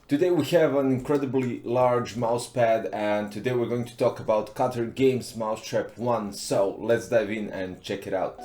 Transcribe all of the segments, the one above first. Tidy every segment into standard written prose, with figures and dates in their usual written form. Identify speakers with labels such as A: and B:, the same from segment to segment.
A: Today we have an incredibly large mousepad, and today we're going to talk about KaterGAMES Mousetrap 1, so let's dive in and check it out.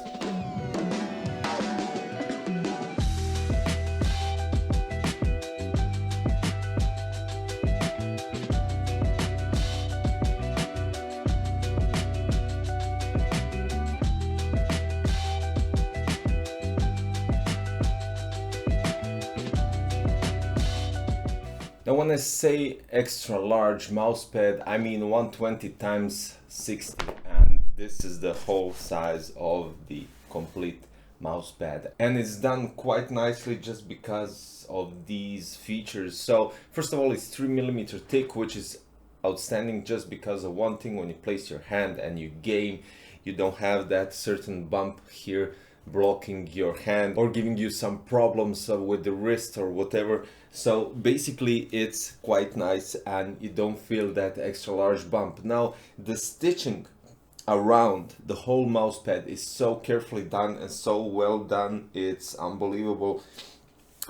A: Now when I say extra large mousepad, I mean 120 times 60, and this is the whole size of the complete mousepad, and it's done quite nicely just because of these features. So first of all, it's 3mm thick, which is outstanding just because of one thing: when you place your hand and you game, you don't have that certain bump here blocking your hand or giving you some problems with the wrist or whatever. So basically it's quite nice and you don't feel that extra large bump. Now the stitching around the whole mousepad is so carefully done and so well done, it's unbelievable,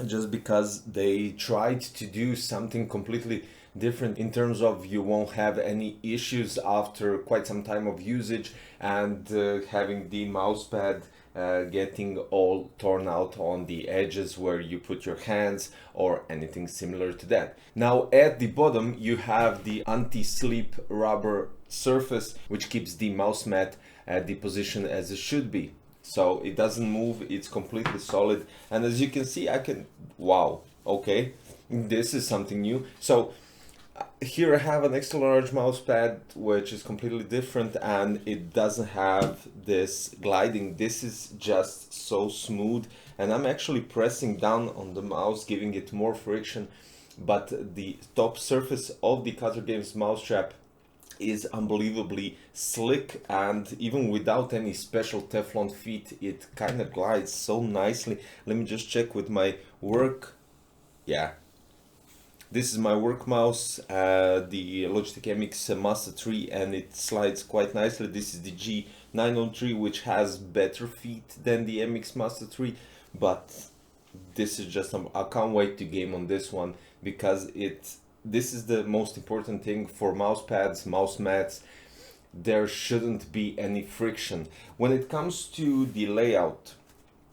A: just because they tried to do something completely different in terms of you won't have any issues after quite some time of usage and having the mousepad getting all torn out on the edges where you put your hands or anything similar to that. Now at the bottom you have the anti-slip rubber surface, which keeps the mouse mat at the position as it should be, so it doesn't move, it's completely solid. And as you can see, wow, okay, this is something new. So here I have an extra large mouse pad, which is completely different, and it doesn't have this gliding. This is just so smooth, and I'm actually pressing down on the mouse, giving it more friction, but the top surface of the KaterGAMES Mousetrap is unbelievably slick, and even without any special Teflon feet, it kind of glides so nicely. Let me just check with my work. Yeah, this is my work mouse, the Logitech MX Master 3, and it slides quite nicely. This is the G903, which has better feet than the MX Master 3, but this is just, I can't wait to game on this one, because this is the most important thing for mouse pads, mouse mats. There shouldn't be any friction. When it comes to the layout,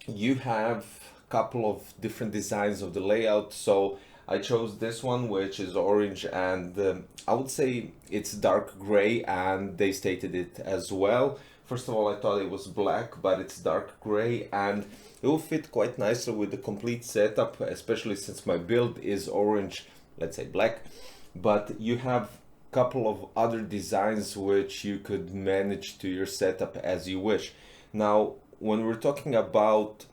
A: you have a couple of different designs of the layout, so I chose this one, which is orange, and I would say it's dark gray, and they stated it as well. First of all, I thought it was black, but it's dark gray, and it will fit quite nicely with the complete setup, especially since my build is orange, let's say black. But you have a couple of other designs which you could manage to your setup as you wish. Now, when we're talking about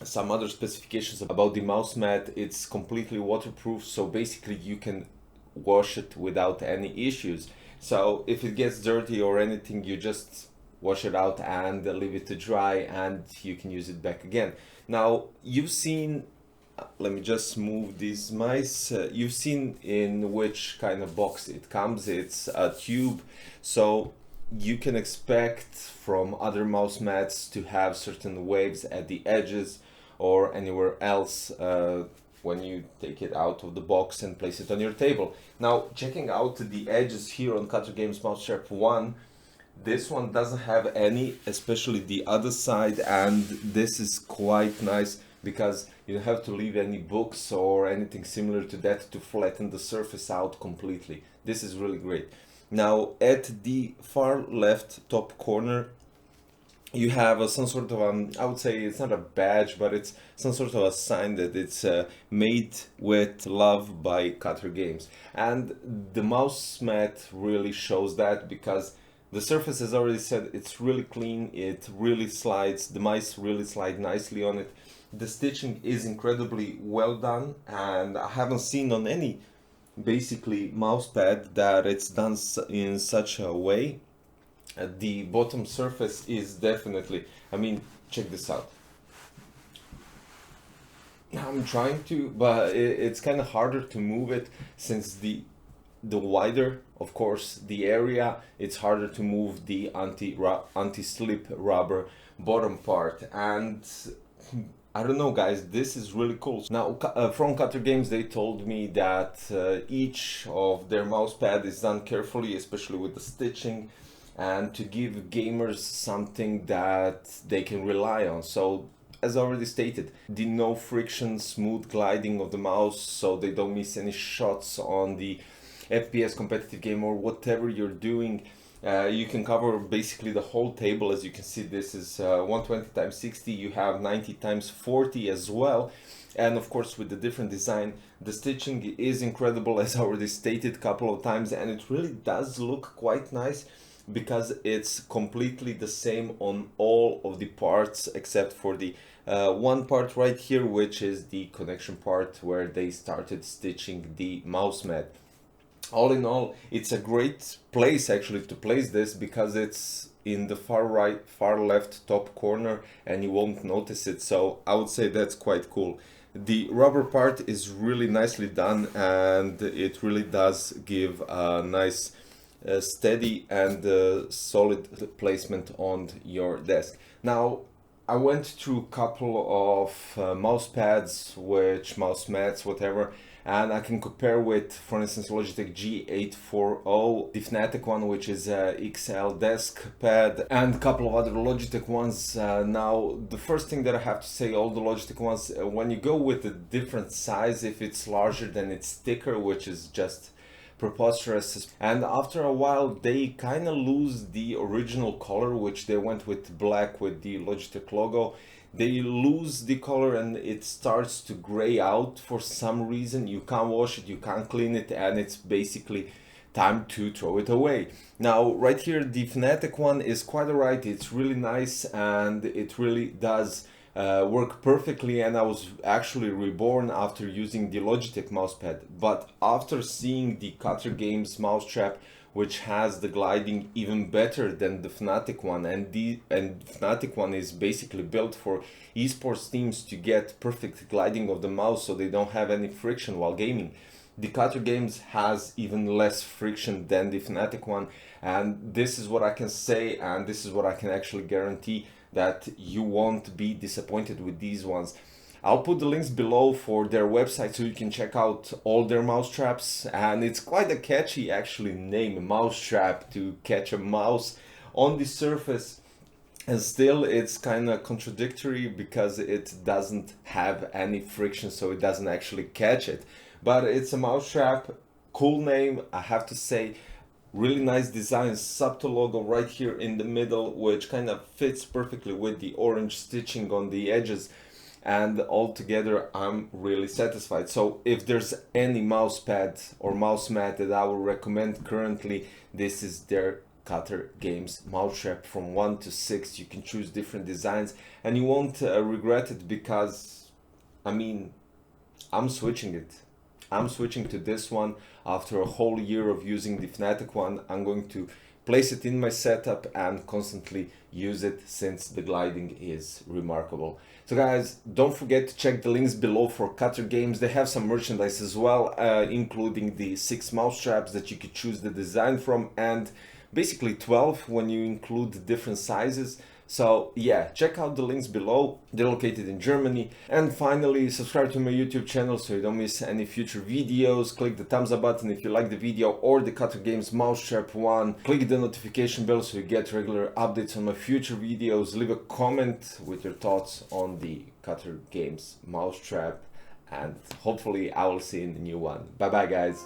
A: some other specifications about the mouse mat, it's completely waterproof, so basically you can wash it without any issues. So if it gets dirty or anything, you just wash it out and leave it to dry, and you can use it back again. Now you've seen, let me just move these mice, you've seen in which kind of box it comes. It's a tube, so you can expect from other mouse mats to have certain waves at the edges or anywhere else when you take it out of the box and place it on your table. Now, checking out the edges here on KaterGAMES Mousetrap 1, this one doesn't have any, especially the other side, and this is quite nice because you don't have to leave any books or anything similar to that to flatten the surface out completely. This is really great. Now, at the far left top corner, you have some sort of, I would say it's not a badge, but it's some sort of a sign that it's made with love by KaterGAMES. And the mouse mat really shows that, because the surface, as already said, it's really clean, it really slides, the mice really slide nicely on it. The stitching is incredibly well done, and I haven't seen on any basically mouse pad that it's done in such a way. The bottom surface is definitely, I mean, check this out. I'm trying to, but it's kind of harder to move it, since the wider, of course, the area, it's harder to move the anti-slip rubber bottom part. And I don't know, guys, this is really cool. Now, from KaterGAMES, they told me that each of their mousepad is done carefully, especially with the stitching, and to give gamers something that they can rely on. So, as already stated, the no friction, smooth gliding of the mouse, so they don't miss any shots on the FPS competitive game or whatever you're doing. You can cover basically the whole table. As you can see, this is 120 times 60. You have 90 times 40 as well. And of course, with the different design, the stitching is incredible, as I already stated a couple of times, and it really does look quite nice because it's completely the same on all of the parts except for the one part right here, which is the connection part where they started stitching the mouse mat. All in all, it's a great place actually to place this because it's in the far right, far left top corner and you won't notice it. So I would say that's quite cool. The rubber part is really nicely done and it really does give a nice steady and solid placement on your desk. Now, I went through a couple of mouse pads, which mouse mats, whatever, and I can compare with, for instance, Logitech G840, the Fnatic one, which is a XL desk pad, and a couple of other Logitech ones. Now, the first thing that I have to say, all the Logitech ones, when you go with a different size, if it's larger, then it's thicker, which is just preposterous, and after a while they kind of lose the original color, which they went with black with the Logitech logo. They lose the color and it starts to gray out for some reason. You can't wash it, you can't clean it, and it's basically time to throw it away. Now right here, the Fnatic one is quite alright. It's really nice and it really does work perfectly, and I was actually reborn after using the Logitech mousepad. But after seeing the KaterGAMES Mousetrap, which has the gliding even better than the Fnatic one, and Fnatic one is basically built for esports teams to get perfect gliding of the mouse so they don't have any friction while gaming. The KaterGAMES has even less friction than the Fnatic one, and this is what I can say, and this is what I can actually guarantee, that you won't be disappointed with these ones. I'll put the links below for their website so you can check out all their mousetraps, and it's quite a catchy actually name, Mousetrap, to catch a mouse on the surface. And still it's kind of contradictory because it doesn't have any friction, so it doesn't actually catch it. But it's a mousetrap, cool name, I have to say. Really nice design, subtle logo right here in the middle, which kind of fits perfectly with the orange stitching on the edges, and altogether I'm really satisfied. So if there's any mouse pad or mouse mat that I would recommend currently, this is their KaterGAMES Mousetrap. From 1 to 6 you can choose different designs and you won't regret it, because I mean, I'm switching it. I'm switching to this one after a whole year of using the Fnatic one. I'm going to place it in my setup and constantly use it since the gliding is remarkable. So guys, don't forget to check the links below for KaterGAMES. They have some merchandise as well, including the 6 mouse straps that you could choose the design from, and basically 12 when you include the different sizes. So yeah, check out the links below. They're located in Germany. And finally, subscribe to my YouTube channel so you don't miss any future videos. Click the thumbs up button if you like the video or the KaterGAMES Mousetrap one. Click the notification bell so you get regular updates on my future videos. Leave a comment with your thoughts on the KaterGAMES Mousetrap, and hopefully I will see you in the new one. Bye bye guys.